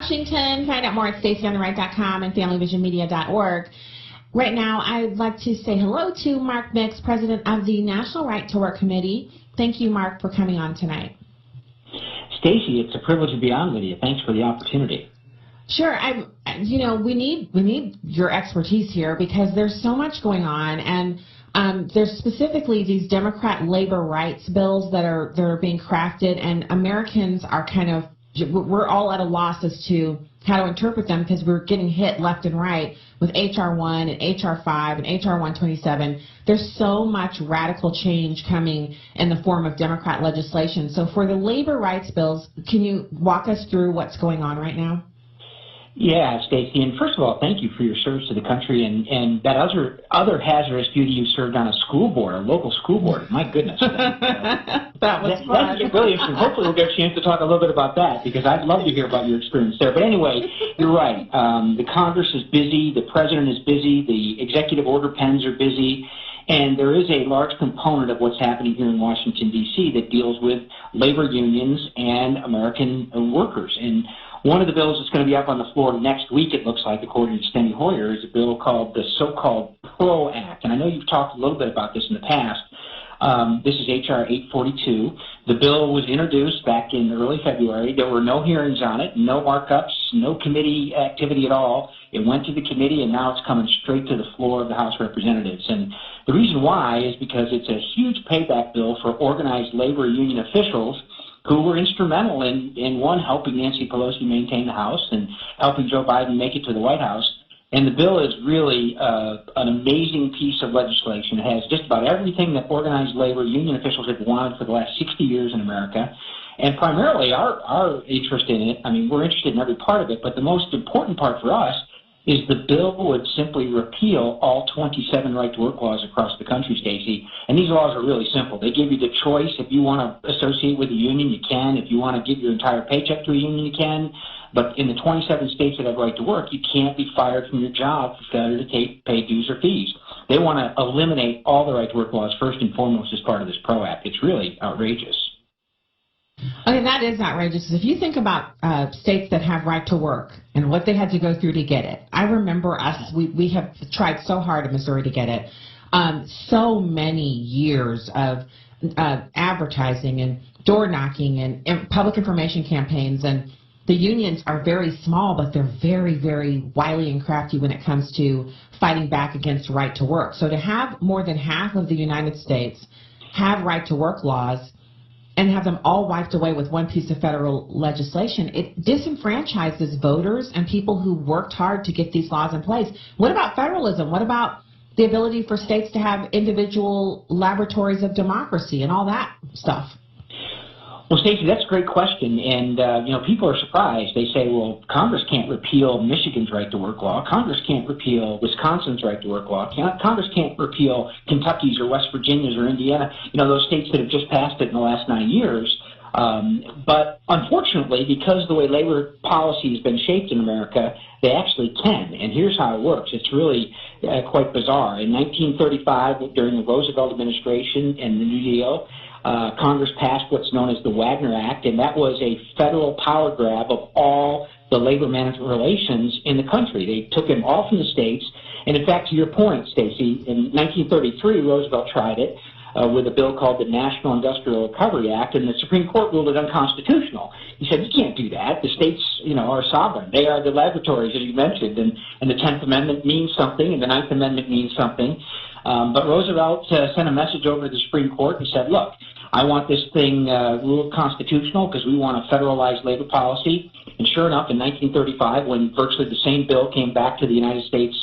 Washington. Find out more at stacyontheright.com and familyvisionmedia.org. Right now, I'd like to say hello to Mark Mix, president of the National Right to Work Committee. Thank you, Mark, for coming on tonight. Stacy, it's a privilege to be on with you. Thanks for the opportunity. Sure. We need your expertise here because there's so much going on, and there's specifically these Democrat labor rights bills that are being crafted, and Americans are we're all at a loss as to how to interpret them because we're getting hit left and right with H.R. 1 and H.R. 5 and H.R. 127. There's so much radical change coming in the form of Democrat legislation. So for the labor rights bills, can you walk us through what's going on right now? Yeah, Stacy, and first of all, thank you for your service to the country and that other hazardous duty you served on a school board, a local school board. My goodness. That was fun. That's really interesting. Hopefully we'll get a chance to talk a little bit about that because I'd love to hear about your experience there. But anyway, you're right. The Congress is busy, the President is busy, the executive order pens are busy, and there is a large component of what's happening here in Washington, D.C. that deals with labor unions and American workers. And one of the bills that's going to be up on the floor next week, it looks like, according to Steny Hoyer, is a bill called the so-called PRO Act. And I know you've talked a little bit about this in the past. This is H.R. 842. The bill was introduced back in early February. There were no hearings on it, no markups, no committee activity at all. It went to the committee, and now it's coming straight to the floor of the House of Representatives. And the reason why is because it's a huge payback bill for organized labor union officials who were instrumental in one, helping Nancy Pelosi maintain the House and helping Joe Biden make it to the White House. And the bill is really an amazing piece of legislation. It has just about everything that organized labor union officials have wanted for the last 60 years in America. And primarily our interest in it, I mean, we're interested in every part of it, but the most important part for us is the bill would simply repeal all 27 right-to-work laws across the country, Stacy. And these laws are really simple. They give you the choice. If you want to associate with a union, you can. If you want to give your entire paycheck to a union, you can. But in the 27 states that have right to work, you can't be fired from your job for failure to pay dues or fees. They want to eliminate all the right-to-work laws first and foremost as part of this PRO Act. It's really outrageous. Okay, that is outrageous. If you think about states that have right to work and what they had to go through to get it, I remember us, we have tried so hard in Missouri to get it. So many years of advertising and door knocking and public information campaigns, and the unions are very small, but they're very, very wily and crafty when it comes to fighting back against right to work. So to have more than half of the United States have right to work laws and have them all wiped away with one piece of federal legislation, it disenfranchises voters and people who worked hard to get these laws in place. What about federalism? What about the ability for states to have individual laboratories of democracy and all that stuff? Well, Stacey, that's a great question, and people are surprised. They say, well, Congress can't repeal Michigan's right-to-work law. Congress can't repeal Wisconsin's right-to-work law. Congress can't repeal Kentucky's or West Virginia's or Indiana, those states that have just passed it in the last 9 years. But unfortunately, because of the way labor policy has been shaped in America, they actually can, and here's how it works. It's really quite bizarre. In 1935, during the Roosevelt administration and the New Deal, Congress passed what's known as the Wagner Act, and that was a federal power grab of all the labor management relations in the country. They took them all from the states, and in fact, to your point, Stacy, in 1933, Roosevelt tried it with a bill called the National Industrial Recovery Act, and the Supreme Court ruled it unconstitutional. He said, you can't do that. The states, are sovereign. They are the laboratories, as you mentioned, and the 10th Amendment means something, and the 9th Amendment means something. But Roosevelt sent a message over to the Supreme Court and said, look, I want this thing ruled constitutional because we want a federalized labor policy. And sure enough, in 1935, when virtually the same bill came back to the United States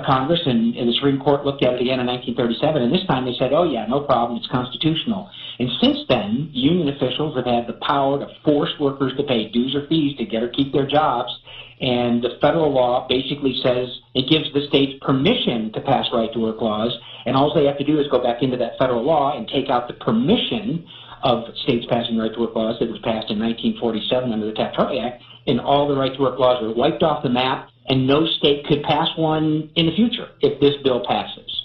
Congress and the Supreme Court looked at it again in 1937, and this time they said, oh, yeah, no problem, it's constitutional. And since then, union officials have had the power to force workers to pay dues or fees to get or keep their jobs. And the federal law basically says it gives the states permission to pass right-to-work laws, and all they have to do is go back into that federal law and take out the permission of states passing right-to-work laws that was passed in 1947 under the Taft-Hartley Act, and all the right-to-work laws are wiped off the map, and no state could pass one in the future if this bill passes.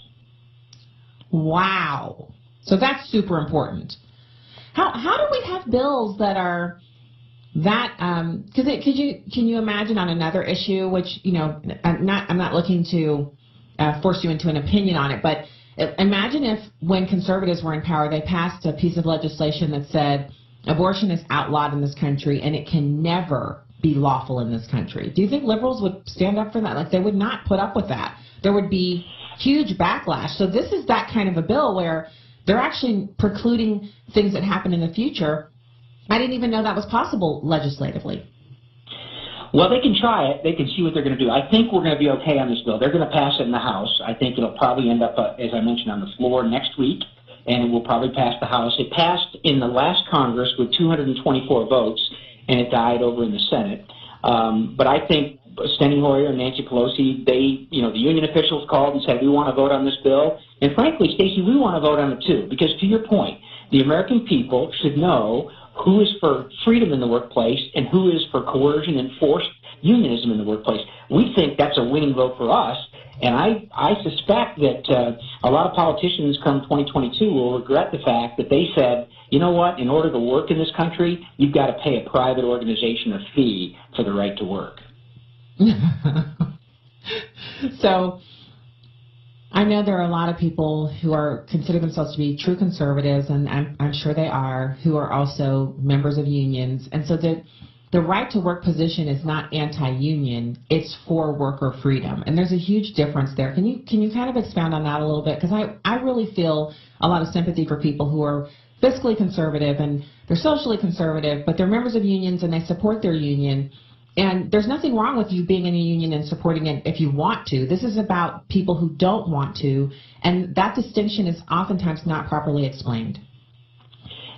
Wow. So that's super important. How do we have bills that are that can you imagine on another issue, which I'm not looking to force you into an opinion on it, but imagine if when conservatives were in power, they passed a piece of legislation that said abortion is outlawed in this country and it can never be lawful in this country. Do you think liberals would stand up for that? Like, they would not put up with that. There would be huge backlash. So this is that kind of a bill where they're actually precluding things that happen in the future. I didn't even know that was possible legislatively. Well, they can try it. They can see what they're going to do. I think we're going to be okay on this bill. They're going to pass it in the House. I think it'll probably end up, as I mentioned, on the floor next week, and it will probably pass the House. It passed in the last Congress with 224 votes, and it died over in the Senate. But I think Steny Hoyer and Nancy Pelosi, the union officials called and said, we want to vote on this bill. And frankly, Stacy, we want to vote on it too, because to your point, the American people should know who is for freedom in the workplace and who is for coercion and forced unionism in the workplace. We think that's a winning vote for us, and I suspect that a lot of politicians come 2022 will regret the fact that they said, you know what, in order to work in this country, you've got to pay a private organization a fee for the right to work. So I know there are a lot of people who consider themselves to be true conservatives, and I'm sure they are, who are also members of unions. And so the right to work position is not anti-union, it's for worker freedom. And there's a huge difference there. Can you kind of expound on that a little bit? Because I really feel a lot of sympathy for people who are fiscally conservative and they're socially conservative, but they're members of unions and they support their union. And there's nothing wrong with you being in a union and supporting it if you want to. This is about people who don't want to, and that distinction is oftentimes not properly explained.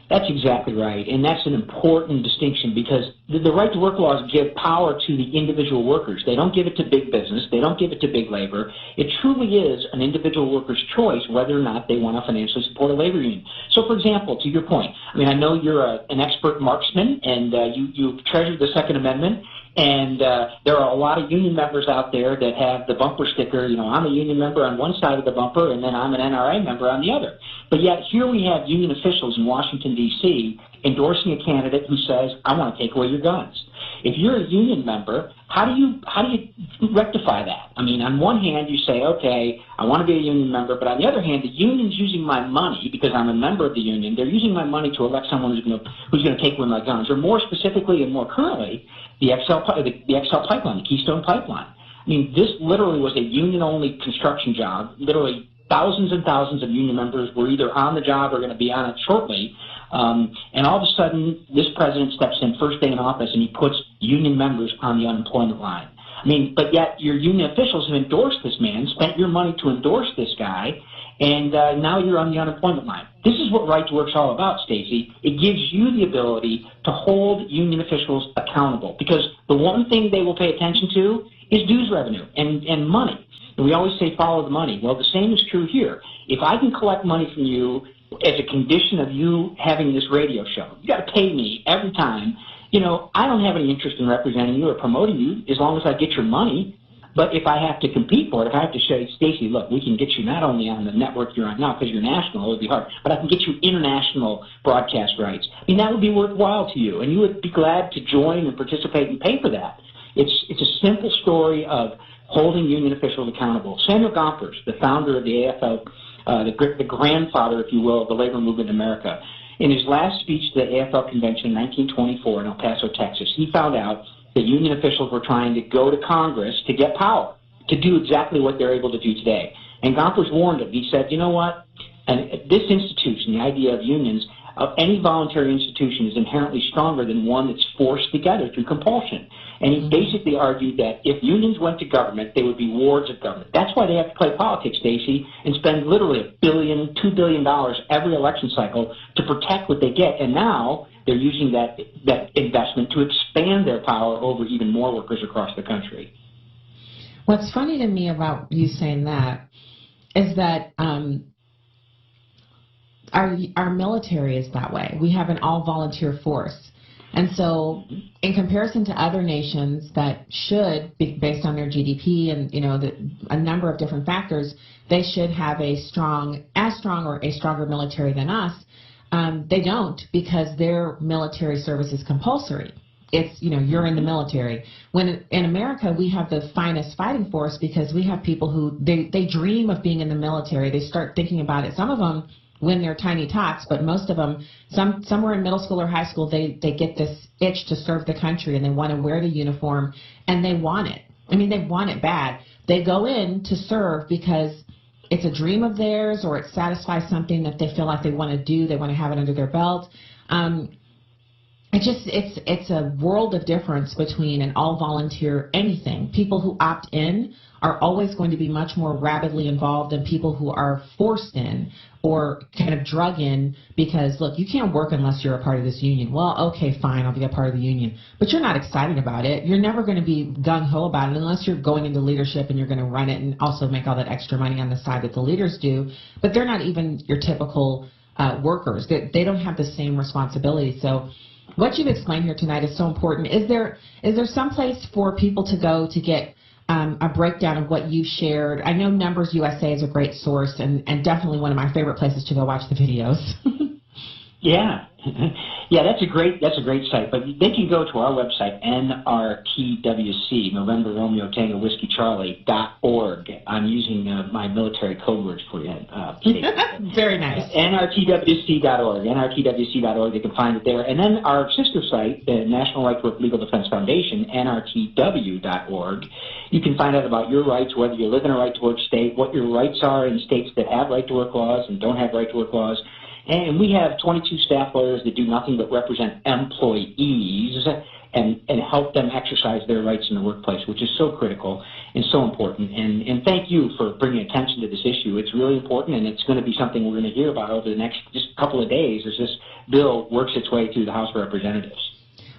That's exactly right, and that's an important distinction because the right to work laws give power to the individual workers. They don't give it to big business. They don't give it to big labor. It truly is an individual worker's choice whether or not they want to financially support a labor union. So, for example, to your point, I mean, I know you're an expert marksman, and you treasure the Second Amendment. And there are a lot of union members out there that have the bumper sticker, I'm a union member on one side of the bumper and then I'm an NRA member on the other. But yet here we have union officials in Washington, D.C. endorsing a candidate who says, I want to take away your guns. If you're a union member, how do you rectify that? I mean, on one hand, you say, okay, I want to be a union member, but on the other hand, the union's using my money because I'm a member of the union. They're using my money to elect someone who's going to take away my guns, or more specifically and more currently, the XL pipeline, the Keystone Pipeline. I mean, this literally was a union-only construction job. Literally thousands and thousands of union members were either on the job or going to be on it shortly. And all of a sudden, this president steps in first day in office and he puts union members on the unemployment line. I mean, but yet your union officials have endorsed this man, spent your money to endorse this guy, and now you're on the unemployment line. This is what Right to Work's all about, Stacy. It gives you the ability to hold union officials accountable, because the one thing they will pay attention to is dues revenue and money. And we always say follow the money. Well, the same is true here. If I can collect money from you as a condition of you having this radio show, you got to pay me every time. I don't have any interest in representing you or promoting you as long as I get your money. But if I have to compete for it, if I have to say, Stacy, look, we can get you not only on the network you're on now because you're national, it would be hard, but I can get you international broadcast rights. I mean, that would be worthwhile to you, and you would be glad to join and participate and pay for that. It's a simple story of holding union officials accountable. Samuel Gompers, the founder of the AFL, the grandfather, if you will, of the labor movement in America, in his last speech to the AFL convention in 1924 in El Paso, Texas, he found out that union officials were trying to go to Congress to get power, to do exactly what they're able to do today. And Gompers warned him. He said, you know what? And this institution, the idea of unions, any voluntary institution is inherently stronger than one that's forced together through compulsion. And he basically argued that if unions went to government, they would be wards of government. That's why they have to play politics, Stacy, and spend literally $1 billion, $2 billion every election cycle to protect what they get. And now they're using that investment to expand their power over even more workers across the country. What's funny to me about you saying that is that our military is that way. We have an all-volunteer force. And so in comparison to other nations that should, based on their GDP and, a number of different factors, they should have as strong or a stronger military than us. They don't, because their military service is compulsory. it's, you're in the military. When in America, we have the finest fighting force because we have people who, they dream of being in the military. They start thinking about it. Some of them when they're tiny tots, but most of them, somewhere in middle school or high school, they get this itch to serve the country, and they want to wear the uniform, and they want it. I mean, they want it bad. They go in to serve because it's a dream of theirs, or it satisfies something that they feel like they want to do. They want to have it under their belt. It's a world of difference between an all-volunteer anything. People who opt in are always going to be much more rapidly involved than people who are forced in or kind of drug in because, look, you can't work unless you're a part of this union. Well, okay, fine, I'll be a part of the union. But you're not excited about it. You're never going to be gung-ho about it unless you're going into leadership and you're going to run it and also make all that extra money on the side that the leaders do. But they're not even your typical workers. They don't have the same responsibility. So what you've explained here tonight is so important. Is there some place for people to go to get a breakdown of what you shared? I know Numbers USA is a great source and definitely one of my favorite places to go watch the videos. Yeah. Yeah, that's a great site. But they can go to our website, NRTWC, November Romeo Tango Whiskey Charlie.org. I'm using my military code words for you. Very nice. NRTWC.org. NRTWC.org. They can find it there. And then our sister site, the National Right to Work Legal Defense Foundation, NRTW.org. You can find out about your rights, whether you live in a right to work state, what your rights are in states that have right to work laws and don't have right to work laws. And we have 22 staff lawyers that do nothing but represent employees and help them exercise their rights in the workplace, which is so critical and so important. And thank you for bringing attention to this issue. It's really important, and it's going to be something we're going to hear about over the next just couple of days as this bill works its way through the House of Representatives.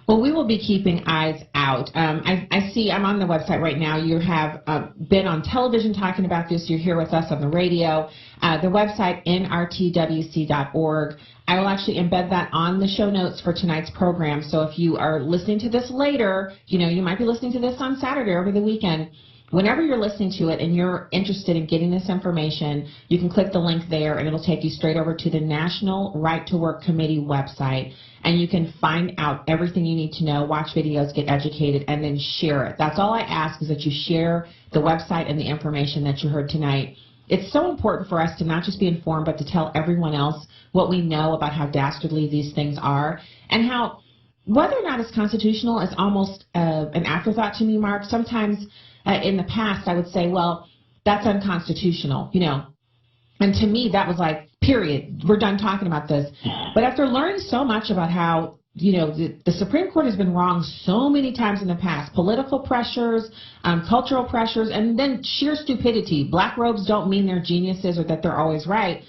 Well, we will be keeping eyes out. I see I'm on the website right now. You have been on television talking about this. You're here with us on the radio. The website, nrtwc.org. I will actually embed that on the show notes for tonight's program. So if you are listening to this later, you might be listening to this on Saturday or over the weekend. Whenever you're listening to it and you're interested in getting this information, you can click the link there and it'll take you straight over to the National Right to Work Committee website, and you can find out everything you need to know, watch videos, get educated, and then share it. That's all I ask, is that you share the website and the information that you heard tonight. It's so important for us to not just be informed, but to tell everyone else what we know about how dastardly these things are, and how whether or not it's constitutional is almost an afterthought to me, Mark. Sometimes in the past, I would say, well, that's unconstitutional, And to me, that was like, period. We're done talking about this. But after learning so much about how, the Supreme Court has been wrong so many times in the past, political pressures, cultural pressures, and then sheer stupidity. Black robes don't mean they're geniuses or that they're always right.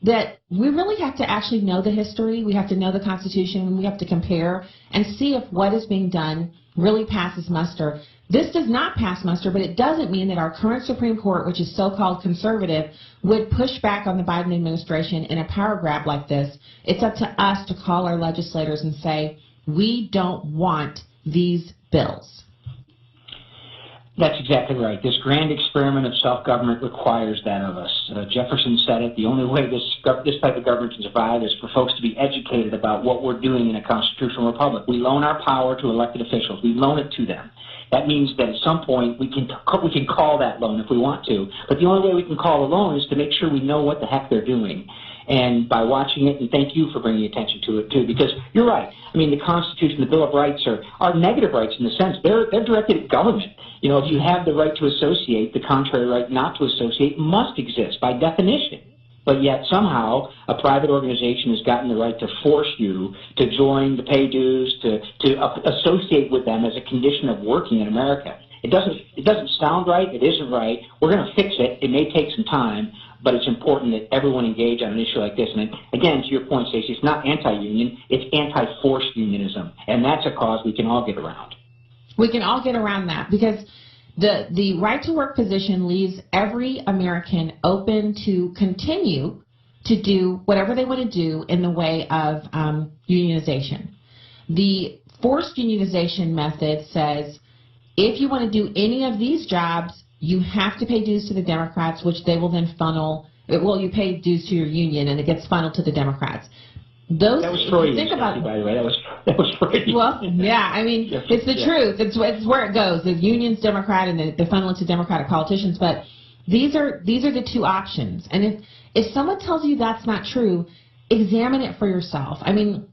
That we really have to actually know the history. We have to know the Constitution. We have to compare and see if what is being done really passes muster. This does not pass muster, but it doesn't mean that our current Supreme Court, which is so-called conservative, would push back on the Biden administration in a power grab like this. It's up to us to call our legislators and say, we don't want these bills. That's exactly right. This grand experiment of self-government requires that of us. Jefferson said it, the only way this type of government can survive is for folks to be educated about what we're doing in a constitutional republic. We loan our power to elected officials. We loan it to them. That means that at some point we can call that loan if we want to. But the only way we can call a loan is to make sure we know what the heck they're doing. And by watching it, and thank you for bringing attention to it too, because you're right. I mean, the Constitution, the Bill of Rights are negative rights in the sense they're directed at government. If you have the right to associate, the contrary right not to associate must exist by definition. But yet somehow a private organization has gotten the right to force you to join, to pay dues, to associate with them as a condition of working in America. It doesn't sound right. It isn't right. We're going to fix it. It may take some time, but it's important that everyone engage on an issue like this. And again, to your point, Stacy, it's not anti-union. It's anti-forced unionism, and that's a cause we can all get around. We can all get around that because the right to work position leaves every American open to continue to do whatever they want to do in the way of unionization. The forced unionization method says if you want to do any of these jobs, you have to pay dues to the Democrats, which they will then funnel. Well, you pay dues to your union, and it gets funneled to the Democrats. Those, That was Freudian, think about, Stacy, by the way. That was Freudian. well, yeah, I mean, it's the truth. It's where it goes. The union's Democrat, and they're funneling to Democratic politicians. But these are the two options. And if someone tells you that's not true, examine it for yourself. I mean,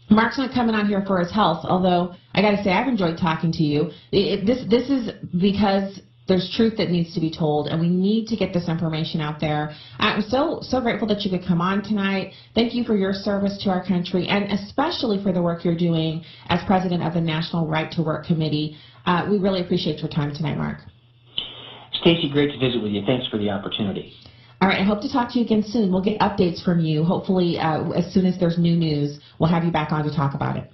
Mark's not coming on here for his health, although I got to say I've enjoyed talking to you. This is because there's truth that needs to be told, and we need to get this information out there. I'm so grateful that you could come on tonight. Thank you for your service to our country, and especially for the work you're doing as president of the National Right to Work Committee. We really appreciate your time tonight, Mark. Stacy, great to visit with you. Thanks for the opportunity. All right, I hope to talk to you again soon. We'll get updates from you. Hopefully, as soon as there's new news, we'll have you back on to talk about it.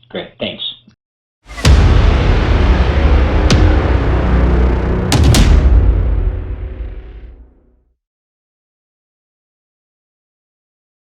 Great, thanks.